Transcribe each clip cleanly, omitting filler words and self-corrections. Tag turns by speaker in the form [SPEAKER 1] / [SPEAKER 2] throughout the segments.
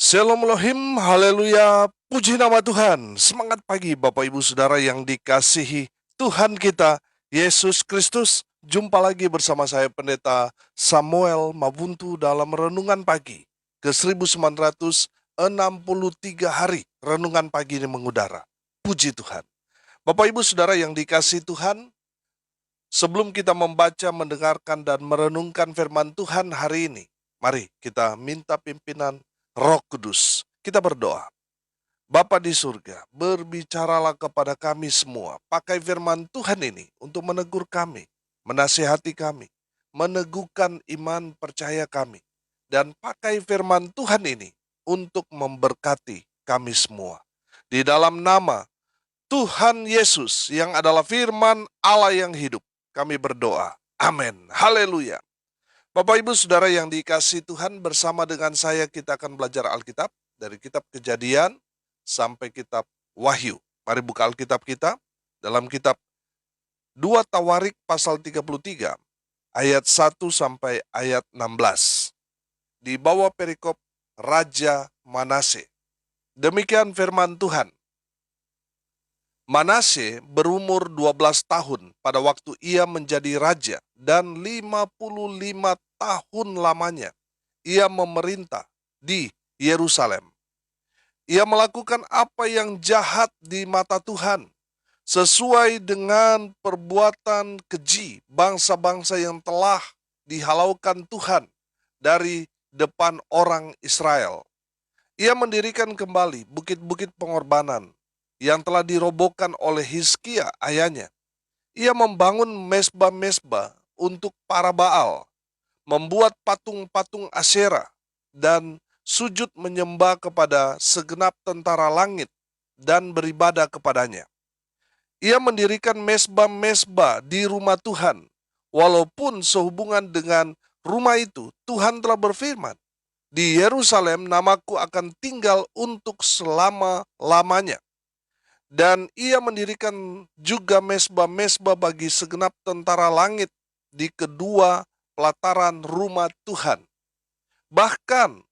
[SPEAKER 1] Shalom Elohim, haleluya, puji nama Tuhan. Semangat pagi Bapak Ibu Saudara yang dikasihi Tuhan kita, Yesus Kristus. Jumpa lagi bersama saya Pendeta Samuel Mabuntu dalam Renungan Pagi ke 1963 hari Renungan Pagi ini mengudara. Puji Tuhan. Bapak Ibu Saudara yang dikasihi Tuhan, sebelum kita membaca, mendengarkan, dan merenungkan firman Tuhan hari ini, mari kita minta pimpinan Roh Kudus. Kita berdoa. Bapa di surga, berbicaralah kepada kami semua. Pakai firman Tuhan ini untuk menegur kami, menasihati kami, meneguhkan iman percaya kami. Dan pakai firman Tuhan ini untuk memberkati kami semua. Di dalam nama Tuhan Yesus yang adalah firman Allah yang hidup, kami berdoa. Amin. Haleluya. Bapak Ibu Saudara yang dikasihi Tuhan, bersama dengan saya kita akan belajar Alkitab dari kitab Kejadian sampai kitab Wahyu. Mari buka Alkitab kita dalam kitab 2 Tawarik pasal 33 ayat 1 sampai ayat 16. Di bawah perikop Raja Manase. Demikian firman Tuhan. Manase berumur 12 tahun pada waktu ia menjadi raja, dan 55 tahun lamanya ia memerintah di Yerusalem. Ia melakukan apa yang jahat di mata Tuhan, sesuai dengan perbuatan keji bangsa-bangsa yang telah dihalaukan Tuhan dari depan orang Israel. Ia mendirikan kembali bukit-bukit pengorbanan yang telah dirobohkan oleh Hizkia ayahnya. Ia membangun mesbah-mesbah untuk para Baal, membuat patung-patung Asyera, dan sujud menyembah kepada segenap tentara langit dan beribadah kepadanya. Ia mendirikan mesbah-mesbah di rumah Tuhan, walaupun sehubungan dengan rumah itu Tuhan telah berfirman, "Di Yerusalem namaku akan tinggal untuk selama-lamanya." Dan ia mendirikan juga mesbah-mesbah bagi segenap tentara langit di kedua pelataran rumah Tuhan. Bahkan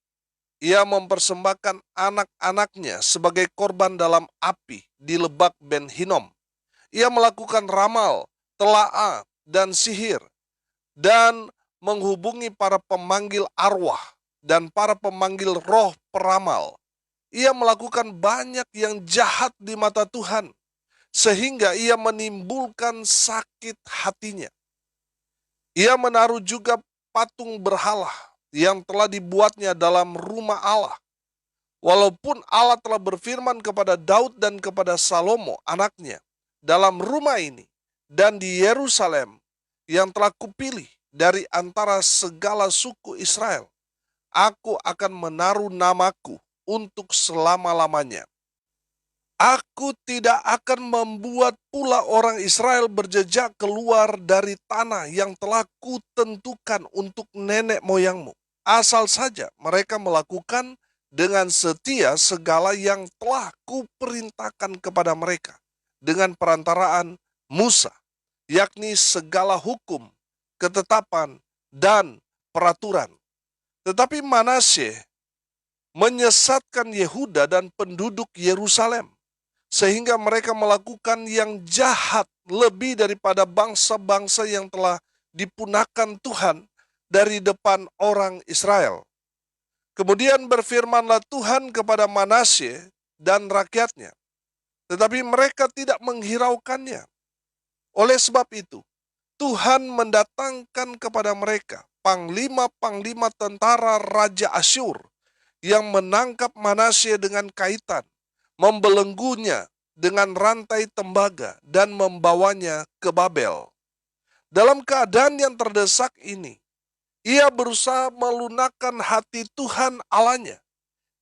[SPEAKER 1] ia mempersembahkan anak-anaknya sebagai korban dalam api di Lebak Ben Hinom. Ia melakukan ramal, telaah, dan sihir, dan menghubungi para pemanggil arwah dan para pemanggil roh peramal. Ia melakukan banyak yang jahat di mata Tuhan, sehingga ia menimbulkan sakit hatinya. Ia menaruh juga patung berhala yang telah dibuatnya dalam rumah Allah. Walaupun Allah telah berfirman kepada Daud dan kepada Salomo anaknya, dalam rumah ini dan di Yerusalem yang telah kupilih dari antara segala suku Israel, aku akan menaruh namaku untuk selama-lamanya. Aku tidak akan membuat pula orang Israel berjejak keluar dari tanah yang telah kutentukan untuk nenek moyangmu. Asal saja mereka melakukan dengan setia segala yang telah kuperintahkan kepada mereka dengan perantaraan Musa, yakni segala hukum, ketetapan, dan peraturan. Tetapi Manasye menyesatkan Yehuda dan penduduk Yerusalem, sehingga mereka melakukan yang jahat lebih daripada bangsa-bangsa yang telah dipunahkan Tuhan dari depan orang Israel. Kemudian berfirmanlah Tuhan kepada Manasye dan rakyatnya, tetapi mereka tidak menghiraukannya. Oleh sebab itu, Tuhan mendatangkan kepada mereka panglima-panglima tentara Raja Asyur yang menangkap Manasye dengan kaitan, membelenggunya dengan rantai tembaga, dan membawanya ke Babel. Dalam keadaan yang terdesak ini, ia berusaha melunakkan hati Tuhan Allahnya.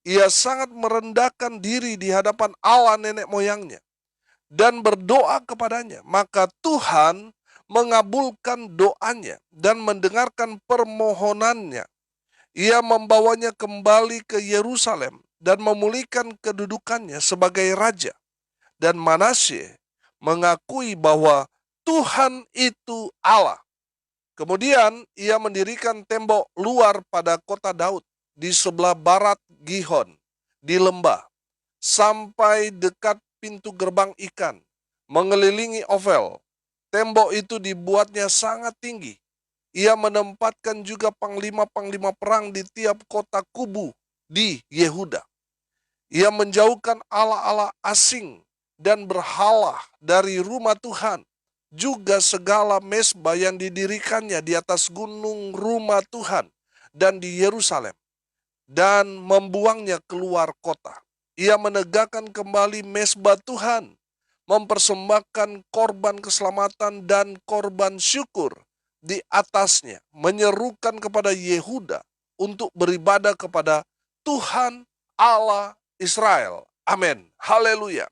[SPEAKER 1] Ia sangat merendahkan diri di hadapan Allah nenek moyangnya dan berdoa kepadanya. Maka Tuhan mengabulkan doanya dan mendengarkan permohonannya. Ia membawanya kembali ke Yerusalem dan memulihkan kedudukannya sebagai raja. Dan Manasye mengakui bahwa Tuhan itu Allah. Kemudian ia mendirikan tembok luar pada kota Daud di sebelah barat Gihon, di lembah, sampai dekat pintu gerbang ikan, mengelilingi Ofel. Tembok itu dibuatnya sangat tinggi. Ia menempatkan juga panglima-panglima perang di tiap kota kubu di Yehuda. Ia menjauhkan ala-ala asing dan berhala dari rumah Tuhan, juga segala mesbah yang didirikannya di atas gunung rumah Tuhan dan di Yerusalem, dan membuangnya keluar kota. Ia menegakkan kembali mesbah Tuhan, mempersembahkan korban keselamatan dan korban syukur di atasnya, menyerukan kepada Yehuda untuk beribadah kepada Tuhan Allah Israel. Amin. Haleluya.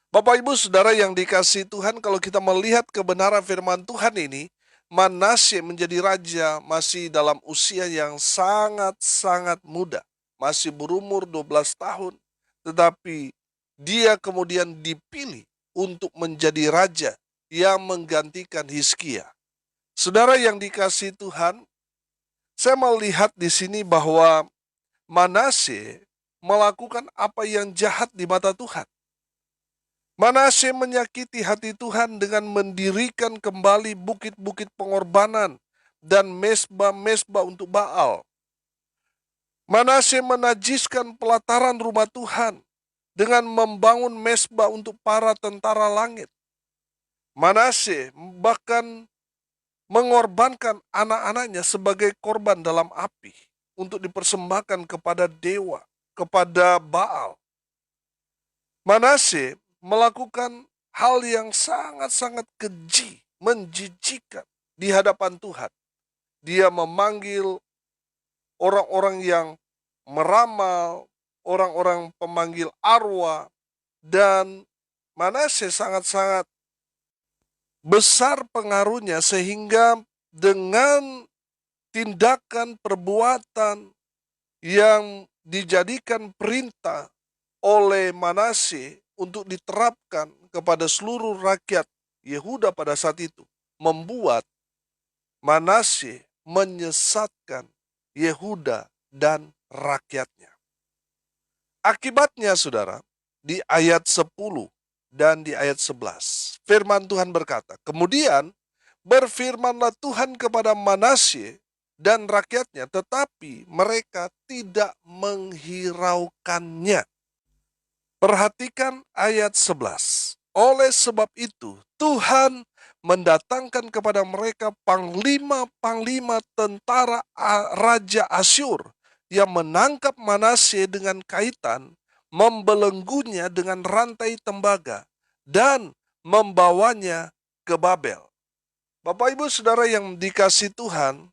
[SPEAKER 1] Bapak Ibu Saudara yang dikasihi Tuhan, kalau kita melihat kebenaran firman Tuhan ini, Manasye menjadi raja masih dalam usia yang sangat-sangat muda. Masih berumur 12 tahun. Tetapi dia kemudian dipilih untuk menjadi raja yang menggantikan Hizkia. Saudara yang dikasihi Tuhan, saya melihat di sini bahwa Manasye melakukan apa yang jahat di mata Tuhan. Manasye menyakiti hati Tuhan dengan mendirikan kembali bukit-bukit pengorbanan dan mesbah-mesbah untuk Baal. Manasye menajiskan pelataran rumah Tuhan dengan membangun mesbah untuk para tentara langit. Manasye bahkan mengorbankan anak-anaknya sebagai korban dalam api untuk dipersembahkan kepada dewa, kepada Baal. Manasye melakukan hal yang sangat-sangat keji, menjijikan di hadapan Tuhan. Dia memanggil orang-orang yang meramal, orang-orang pemanggil arwah, dan Manasye sangat-sangat besar pengaruhnya sehingga dengan tindakan perbuatan yang dijadikan perintah oleh Manasye untuk diterapkan kepada seluruh rakyat Yehuda pada saat itu, membuat Manasye menyesatkan Yehuda dan rakyatnya. Akibatnya saudara, di ayat 10 dan di ayat 11, firman Tuhan berkata, kemudian berfirmanlah Tuhan kepada Manasye dan rakyatnya, tetapi mereka tidak menghiraukannya. Perhatikan ayat 11. Oleh sebab itu, Tuhan mendatangkan kepada mereka panglima-panglima tentara Raja Asyur yang menangkap Manasye dengan kaitan, membelenggunya dengan rantai tembaga, dan membawanya ke Babel. Bapak Ibu Saudara yang dikasihi Tuhan,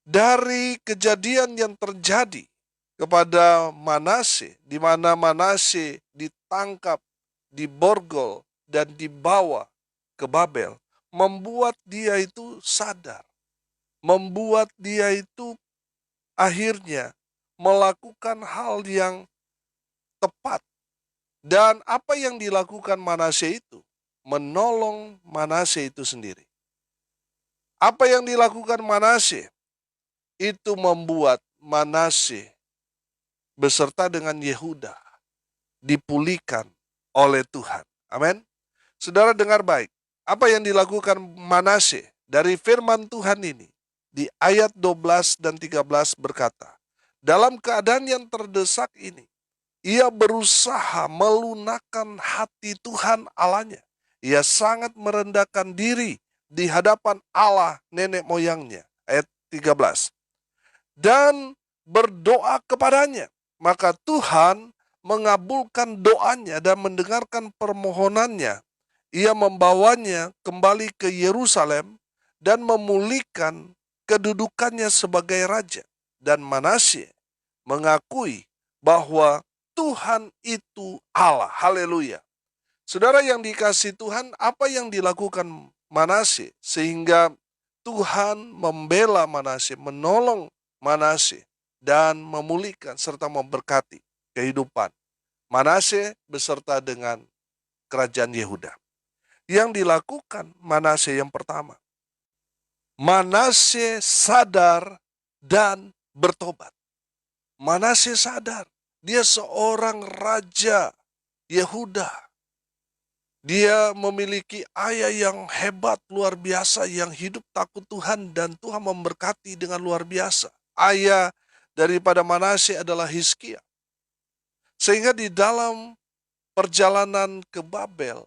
[SPEAKER 1] dari kejadian yang terjadi kepada Manasye, di mana Manasye ditangkap, diborgol, dan dibawa ke Babel, membuat dia itu sadar, membuat dia itu akhirnya melakukan hal yang tepat. Dan apa yang dilakukan Manasye itu? Menolong Manasye itu sendiri. Apa yang dilakukan Manasye? Itu membuat Manasye beserta dengan Yehuda dipulihkan oleh Tuhan. Amin. Saudara dengar baik, apa yang dilakukan Manasye dari firman Tuhan ini di ayat 12 dan 13 berkata, dalam keadaan yang terdesak ini, ia berusaha melunakkan hati Tuhan Allahnya. Ia sangat merendahkan diri di hadapan Allah nenek moyangnya. Ayat 13. Dan berdoa kepadanya. Maka Tuhan mengabulkan doanya dan mendengarkan permohonannya. Ia membawanya kembali ke Yerusalem dan memulihkan kedudukannya sebagai raja. Dan Manasye mengakui bahwa Tuhan itu Allah. Haleluya. Saudara yang dikasihi Tuhan, apa yang dilakukan Manasye sehingga Tuhan membela Manasye, menolong Manasye, dan memulihkan serta memberkati kehidupan Manasye beserta dengan kerajaan Yehuda. Yang dilakukan Manasye yang pertama, Manasye sadar dan bertobat. Manasye sadar Dia seorang raja Yehuda. Dia memiliki ayah yang hebat, luar biasa, yang hidup takut Tuhan dan Tuhan memberkati dengan luar biasa. Ayah daripada Manasye adalah Hizkia. Sehingga di dalam perjalanan ke Babel,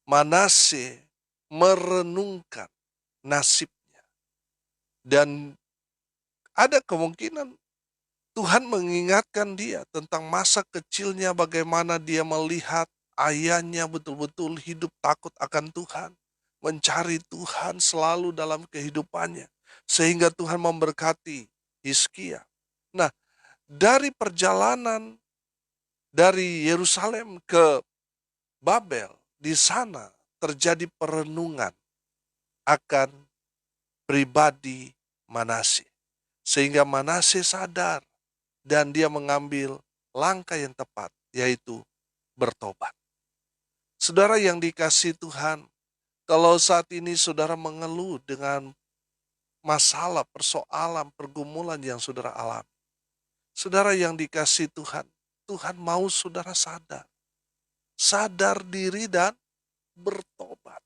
[SPEAKER 1] Manasye merenungkan nasibnya. Dan ada kemungkinan Tuhan mengingatkan dia tentang masa kecilnya, bagaimana dia melihat ayahnya betul-betul hidup takut akan Tuhan, mencari Tuhan selalu dalam kehidupannya, sehingga Tuhan memberkati Hizkia. Nah, dari perjalanan dari Yerusalem ke Babel, di sana terjadi perenungan akan pribadi Manasye. Sehingga Manasye sadar dan dia mengambil langkah yang tepat, yaitu bertobat. Saudara yang dikasihi Tuhan, kalau saat ini saudara mengeluh dengan masalah, persoalan, pergumulan yang saudara alami, saudara yang dikasihi Tuhan, Tuhan mau saudara sadar. Sadar diri dan bertobat.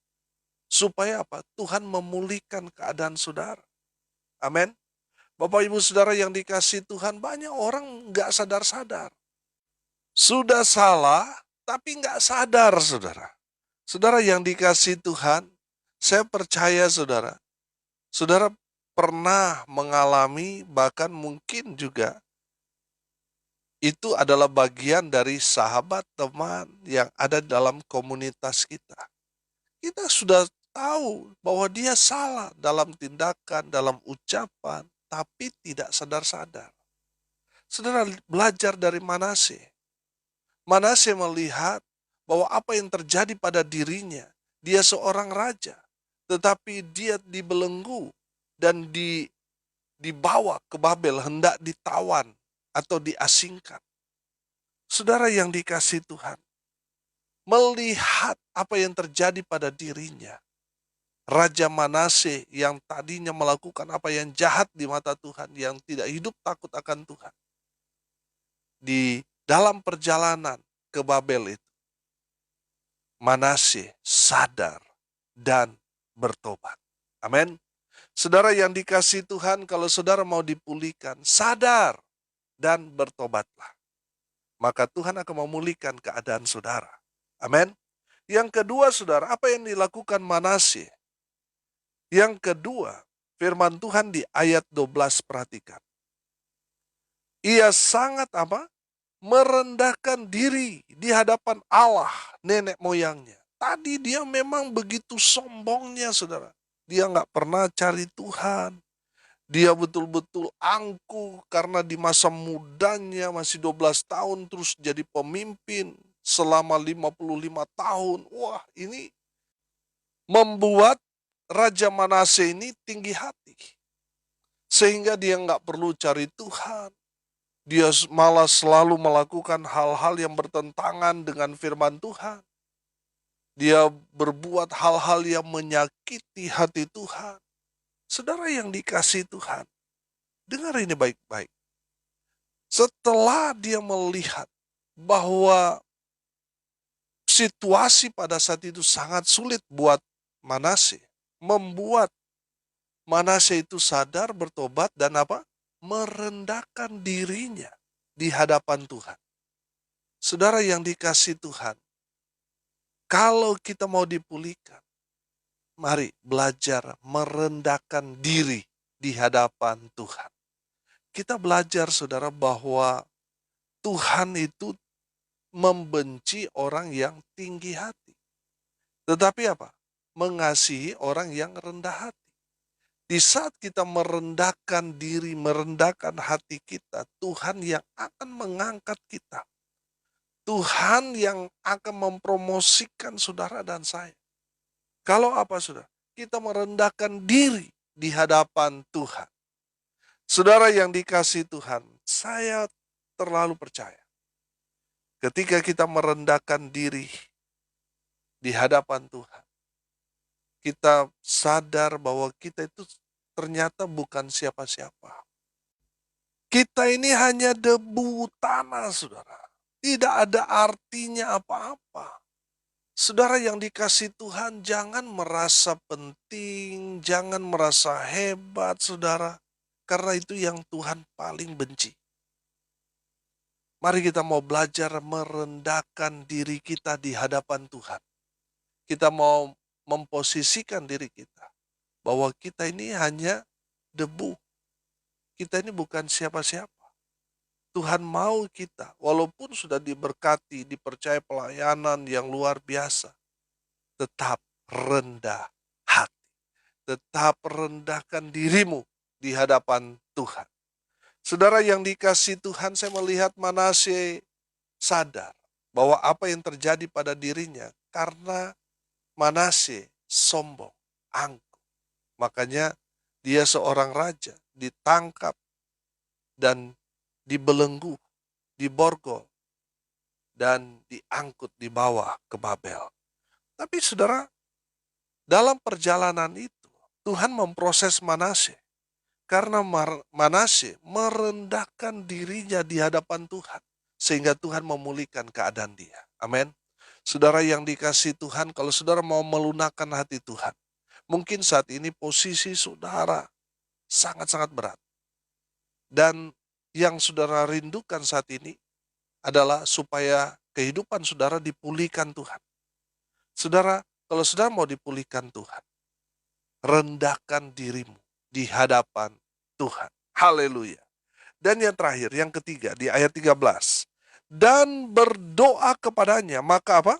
[SPEAKER 1] Supaya apa? Tuhan memulihkan keadaan saudara. Amin. Bapak Ibu Saudara yang dikasihi Tuhan, banyak orang nggak sadar-sadar. Sudah salah, tapi nggak sadar, saudara. Saudara yang dikasihi Tuhan, saya percaya saudara, saudara pernah mengalami, bahkan mungkin juga itu adalah bagian dari sahabat teman yang ada dalam komunitas kita. Kita sudah tahu bahwa dia salah dalam tindakan, dalam ucapan, tapi tidak sadar-sadar. Saudara belajar dari Manasye. Manasye melihat bahwa apa yang terjadi pada dirinya, dia seorang raja, tetapi dia dibelenggu dan dibawa ke Babel, hendak ditawan atau diasingkan. Saudara yang dikasihi Tuhan, melihat apa yang terjadi pada dirinya, Raja Manasye yang tadinya melakukan apa yang jahat di mata Tuhan, yang tidak hidup takut akan Tuhan, di dalam perjalanan ke Babel itu, Manasye sadar dan bertobat. Amin. Saudara yang dikasihi Tuhan, kalau saudara mau dipulihkan, sadar dan bertobatlah. Maka Tuhan akan memulihkan keadaan saudara. Amin. Yang kedua saudara, apa yang dilakukan Manasye? Yang kedua, firman Tuhan di ayat 12, perhatikan. Ia sangat apa? Merendahkan diri di hadapan Allah nenek moyangnya. Tadi dia memang begitu sombongnya saudara. Dia nggak pernah cari Tuhan. Dia betul-betul angkuh karena di masa mudanya masih 12 tahun terus jadi pemimpin selama 55 tahun. Wah, ini membuat Raja Manasye ini tinggi hati. Sehingga dia nggak perlu cari Tuhan. Dia malah selalu melakukan hal-hal yang bertentangan dengan firman Tuhan. Dia berbuat hal-hal yang menyakiti hati Tuhan. Saudara yang dikasihi Tuhan, dengar ini baik-baik. Setelah dia melihat bahwa situasi pada saat itu sangat sulit buat Manasye, membuat Manasye itu sadar, bertobat, dan apa? Merendahkan dirinya di hadapan Tuhan. Saudara yang dikasihi Tuhan, kalau kita mau dipulihkan, mari belajar merendahkan diri di hadapan Tuhan. Kita belajar saudara bahwa Tuhan itu membenci orang yang tinggi hati. Tetapi apa? Mengasihi orang yang rendah hati. Di saat kita merendahkan diri, merendahkan hati kita, Tuhan yang akan mengangkat kita. Tuhan yang akan mempromosikan saudara dan saya. Kalau apa saudara? Kita merendahkan diri di hadapan Tuhan. Saudara yang dikasihi Tuhan, saya terlalu percaya. Ketika kita merendahkan diri di hadapan Tuhan, kita sadar bahwa kita itu ternyata bukan siapa-siapa. Kita ini hanya debu tanah, saudara. Tidak ada artinya apa-apa. Saudara yang dikasih Tuhan, jangan merasa penting, jangan merasa hebat, saudara. Karena itu yang Tuhan paling benci. Mari kita mau belajar merendahkan diri kita di hadapan Tuhan. Kita mau memposisikan diri kita bahwa kita ini hanya debu. Kita ini bukan siapa-siapa. Tuhan mau kita, walaupun sudah diberkati, dipercaya pelayanan yang luar biasa, tetap rendah hati. Tetap rendahkan dirimu di hadapan Tuhan. Saudara yang dikasih Tuhan, saya melihat Manasye sadar bahwa apa yang terjadi pada dirinya karena Manasye sombong, angkuh. Makanya dia seorang raja, ditangkap dan dibelenggu, diborgol, dan diangkut dibawa ke Babel. Tapi saudara, dalam perjalanan itu, Tuhan memproses Manasye. Karena Manasye merendahkan dirinya di hadapan Tuhan. Sehingga Tuhan memulihkan keadaan dia. Amin. Saudara yang dikasih Tuhan, kalau saudara mau melunakkan hati Tuhan, mungkin saat ini posisi saudara sangat-sangat berat. Dan yang saudara rindukan saat ini adalah supaya kehidupan saudara dipulihkan Tuhan. Saudara, kalau saudara mau dipulihkan Tuhan, rendahkan dirimu di hadapan Tuhan. Haleluya. Dan yang terakhir, yang ketiga di ayat 13. Dan berdoa kepadanya, maka apa?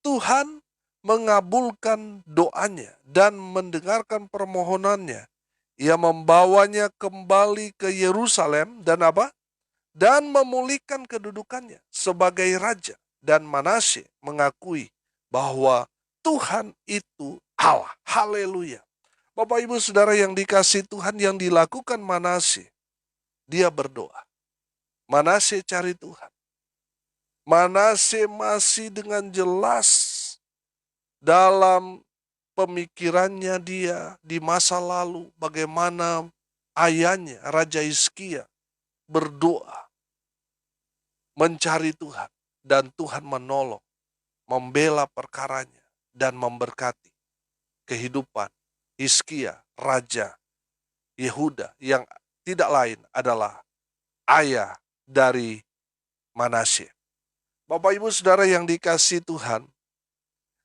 [SPEAKER 1] Tuhan mengabulkan doanya dan mendengarkan permohonannya. Ia membawanya kembali ke Yerusalem dan apa? Dan memulihkan kedudukannya sebagai raja. Dan Manasye mengakui bahwa Tuhan itu Allah. Haleluya. Bapak Ibu Saudara yang dikasih Tuhan, yang dilakukan Manasye, dia berdoa. Manasye cari Tuhan. Manasye masih dengan jelas dalam pemikirannya dia di masa lalu bagaimana ayahnya Raja Hizkia berdoa mencari Tuhan dan Tuhan menolong, membela perkaranya dan memberkati kehidupan Hizkia, Raja Yehuda yang tidak lain adalah ayah dari Manasye. Bapak Ibu Saudara yang dikasih Tuhan,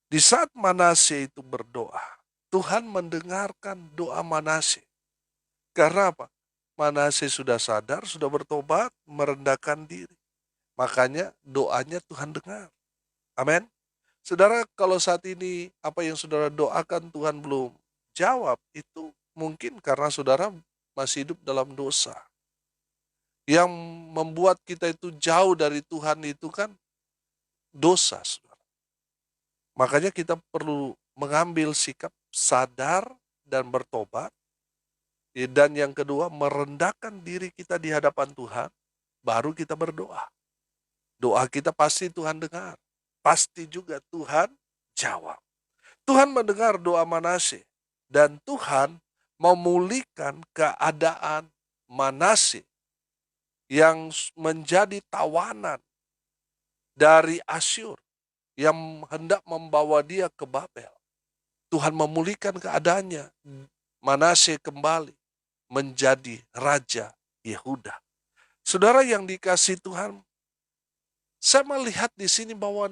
[SPEAKER 1] di saat Manasye itu berdoa, Tuhan mendengarkan doa Manasye. Karena apa? Manasye sudah sadar, sudah bertobat, merendahkan diri. Makanya doanya Tuhan dengar. Amin. Saudara, kalau saat ini apa yang saudara doakan Tuhan belum jawab, itu mungkin karena saudara masih hidup dalam dosa. Yang membuat kita itu jauh dari Tuhan itu kan dosa, saudara. Makanya kita perlu mengambil sikap sadar dan bertobat. Dan yang kedua, merendahkan diri kita di hadapan Tuhan, baru kita berdoa. Doa kita pasti Tuhan dengar. Pasti juga Tuhan jawab. Tuhan mendengar doa Manasye. Dan Tuhan memulihkan keadaan Manasye yang menjadi tawanan dari Asyur yang hendak membawa dia ke Babel. Tuhan memulihkan keadaannya. Manasye kembali menjadi raja Yehuda. Saudara yang dikasih Tuhan, saya melihat di sini bahwa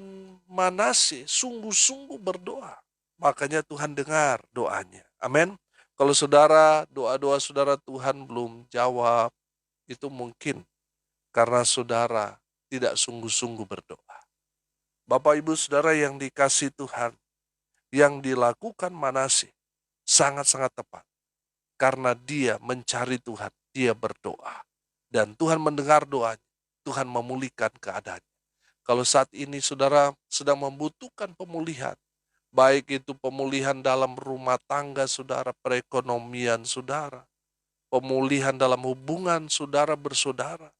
[SPEAKER 1] Manasye sungguh-sungguh berdoa. Makanya Tuhan dengar doanya. Amin. Kalau saudara, doa-doa saudara Tuhan belum jawab, itu mungkin karena saudara tidak sungguh-sungguh berdoa. Bapak Ibu Saudara yang dikasih Tuhan, yang dilakukan Manasye sangat-sangat tepat. Karena dia mencari Tuhan, dia berdoa. Dan Tuhan mendengar doanya, Tuhan memulihkan keadaannya. Kalau saat ini saudara sedang membutuhkan pemulihan, baik itu pemulihan dalam rumah tangga saudara, perekonomian saudara, pemulihan dalam hubungan saudara bersaudara,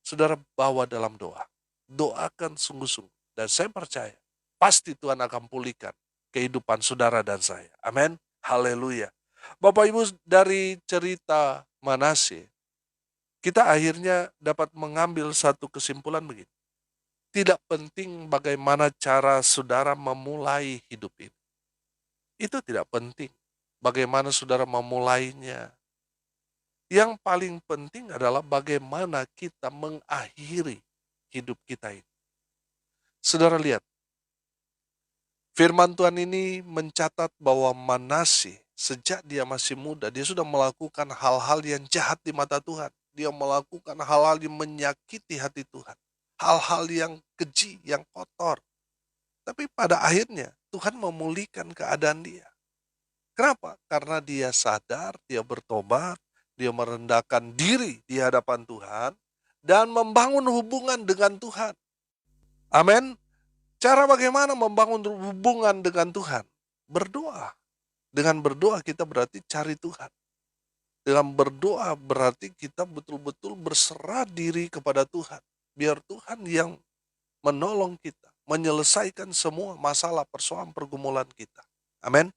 [SPEAKER 1] saudara bawa dalam doa. Doakan sungguh-sungguh. Dan saya percaya, pasti Tuhan akan pulihkan kehidupan saudara dan saya. Amin. Haleluya. Bapak Ibu, dari cerita Manasye, kita akhirnya dapat mengambil satu kesimpulan begini. Tidak penting bagaimana cara saudara memulai hidup ini. Itu tidak penting bagaimana saudara memulainya. Yang paling penting adalah bagaimana kita mengakhiri hidup kita ini. Saudara lihat, firman Tuhan ini mencatat bahwa Manasye sejak dia masih muda, dia sudah melakukan hal-hal yang jahat di mata Tuhan. Dia melakukan hal-hal yang menyakiti hati Tuhan. Hal-hal yang keji, yang kotor. Tapi pada akhirnya Tuhan memulihkan keadaan dia. Kenapa? Karena dia sadar, dia bertobat, dia merendahkan diri di hadapan Tuhan, dan membangun hubungan dengan Tuhan. Amin. Cara bagaimana membangun hubungan dengan Tuhan? Berdoa. Dengan berdoa kita berarti cari Tuhan. Dengan berdoa berarti kita betul-betul berserah diri kepada Tuhan. Biar Tuhan yang menolong kita, menyelesaikan semua masalah persoalan pergumulan kita. Amin.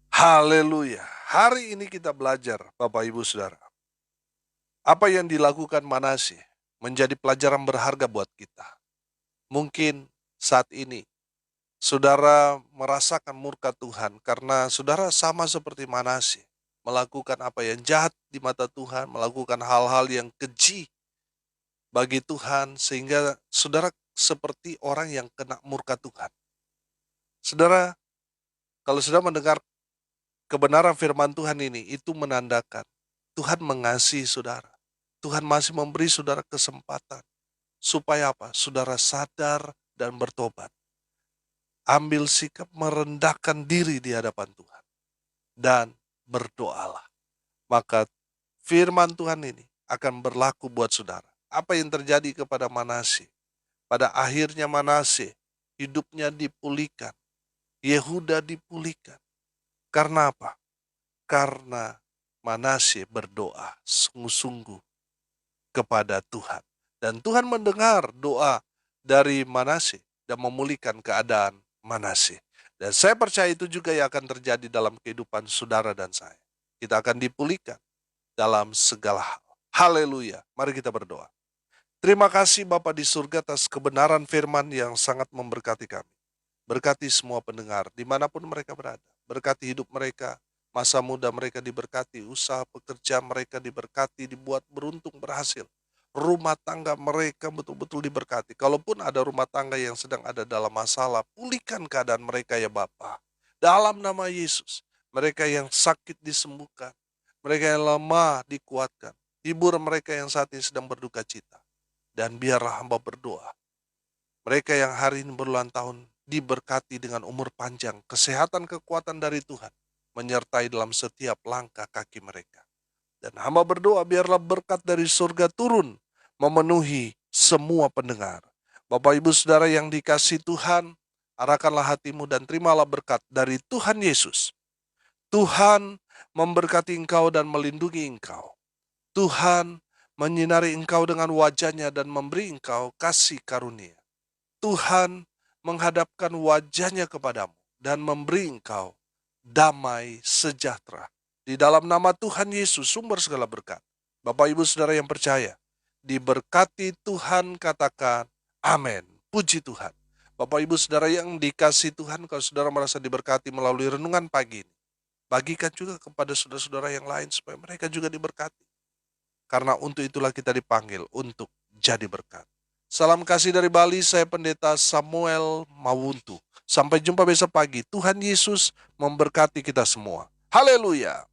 [SPEAKER 1] Haleluya. Hari ini kita belajar, Bapak Ibu Saudara. Apa yang dilakukan Manasye menjadi pelajaran berharga buat kita. Mungkin saat ini saudara merasakan murka Tuhan karena saudara sama seperti Manasye, melakukan apa yang jahat di mata Tuhan, melakukan hal-hal yang keji bagi Tuhan, sehingga saudara seperti orang yang kena murka Tuhan. Saudara, kalau saudara mendengar kebenaran firman Tuhan ini, itu menandakan Tuhan mengasihi saudara. Tuhan masih memberi saudara kesempatan. Supaya apa? Saudara sadar dan bertobat. Ambil sikap merendahkan diri di hadapan Tuhan. Dan berdoalah. Maka firman Tuhan ini akan berlaku buat saudara. Apa yang terjadi kepada Manasye? Pada akhirnya Manasye hidupnya dipulihkan. Yehuda dipulihkan. Karena apa? Karena Manasye berdoa sungguh-sungguh kepada Tuhan. Dan Tuhan mendengar doa dari Manasye dan memulihkan keadaan Manasye. Dan saya percaya itu juga yang akan terjadi dalam kehidupan saudara dan saya. Kita akan dipulihkan dalam segala hal. Haleluya. Mari kita berdoa. Terima kasih Bapa di surga atas kebenaran firman yang sangat memberkati kami. Berkati semua pendengar dimanapun mereka berada. Berkati hidup mereka, masa muda mereka diberkati, usaha pekerjaan mereka diberkati, dibuat beruntung berhasil. Rumah tangga mereka betul-betul diberkati. Kalaupun ada rumah tangga yang sedang ada dalam masalah, pulihkan keadaan mereka ya Bapa. Dalam nama Yesus, mereka yang sakit disembuhkan, mereka yang lemah dikuatkan, hibur mereka yang saat ini sedang berduka cita. Dan biarlah hamba berdoa, mereka yang hari ini berulang tahun diberkati dengan umur panjang, kesehatan, kekuatan dari Tuhan, menyertai dalam setiap langkah kaki mereka. Dan hamba berdoa biarlah berkat dari surga turun, memenuhi semua pendengar. Bapak Ibu Saudara yang dikasihi Tuhan, arahkanlah hatimu dan terimalah berkat dari Tuhan Yesus. Tuhan memberkati engkau dan melindungi engkau. Tuhan menyinari engkau dengan wajahnya dan memberi engkau kasih karunia. Tuhan menghadapkan wajahnya kepadamu dan memberi engkau damai sejahtera. Di dalam nama Tuhan Yesus, sumber segala berkat. Bapak Ibu Saudara yang percaya, diberkati Tuhan, katakan amin. Puji Tuhan. Bapak Ibu Saudara yang dikasihi Tuhan, kalau saudara merasa diberkati melalui renungan pagi ini, bagikan juga kepada saudara-saudara yang lain supaya mereka juga diberkati. Karena untuk itulah kita dipanggil untuk jadi berkat. Salam kasih dari Bali, saya Pendeta Samuel Mawuntu. Sampai jumpa besok pagi. Tuhan Yesus memberkati kita semua. Haleluya.